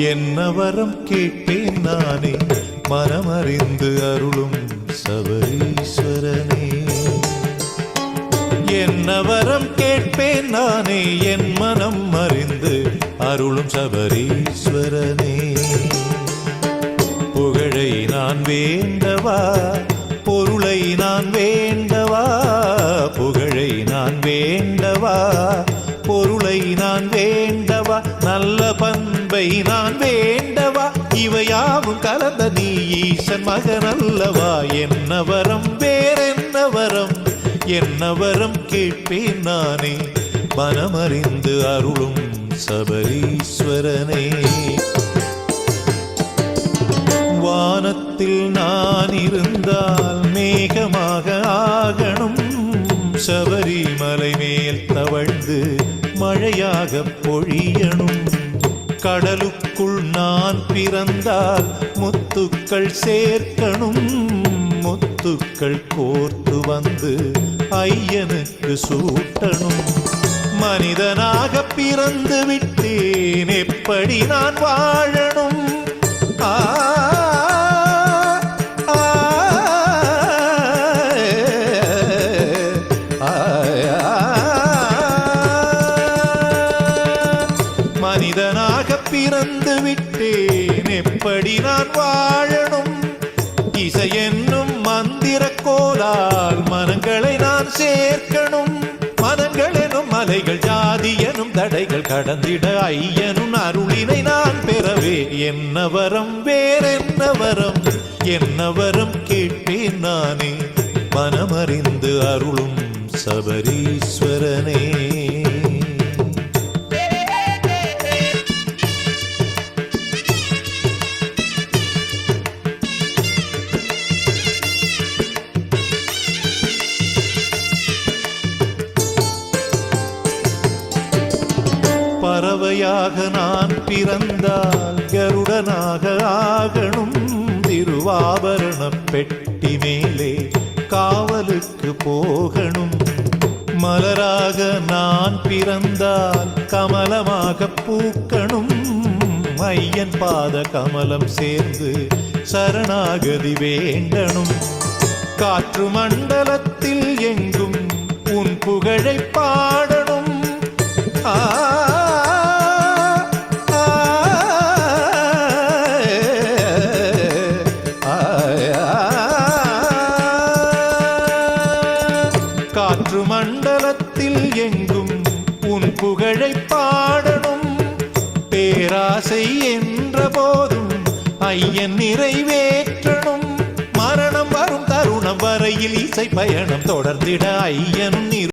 என்ன வரம் கேட்பேன் நானே மனமறிந்து அருளும் சபரீஸ்வரனே. என்ன வரம் கேட்பேன் நானே என் மனம் அறிந்து அருளும் சபரீஸ்வரனே. புகழை நான் வேண்டவா பொருளை நான் வேண்டவா, புகழை நான் வேண்டவா பொருளை நான் வேண்டவா, நல்ல பண்பை நான் வேண்டவா, இவையாவும் கலந்த நீ ஈசன் மகன் அல்லவா. என்ன வரம் வேறென்ன வரம், என்ன வரம் கேட்பேன் நானே மனமறிந்து அருளும் சபரீஸ்வரனே. வானத்தில் நான் இருந்தால் மேகமாக ஆகணும், சபரிமலை மேல் தவழ்ந்து மழையாக பொழியணும். கடலுக்குள் நான் பிறந்தால் முத்துக்கள் சேர்க்கணும், முத்துக்கள் கோர்த்து வந்து ஐயனுக்கு சூட்டணும். மனிதனாக பிறந்து விட்டேன் எப்படி நான் வாழணும். மனிதனாக பிறந்து விட்டேன் எப்படி நான் வாழணும். இசை என்னும் மந்திர கோலால் மனங்களை நான் சேர்க்கணும். மனங்கள் எனும் மலைகள் ஜாதி எனும் தடைகள் கடந்திட ஐயனும் அருளினை நான் பெறவே. என்ன வரம் வேறென்ன வரம், என்ன வரம் கேட்பேன் நானே மனமறிந்து அருளும் சபரீஸ்வரனே. பறவையாக நான் பிறந்தால் கருடனாக ஆகணும். திருவாபரண பெட்டி மேலே காவலுக்கு போகணும். மலராக நான் பிறந்தால் கமலமாக பூக்கணும். ஐயன் பாத கமலம் சேர்ந்து சரணாகதி வேண்டணும். காற்று மண்டலத்தில் எங்கும் உன் புகழை பாடணும். காற்று மண்டலத்தில் எங்கும் உன் புகழை பாடணும். பேராசை என்ற போதும் ஐயன் நிறைவேற்றணும். மரணம் வரும் தருணம் வரையில் இசை பயணம் தொடர்ந்திட ஐயன்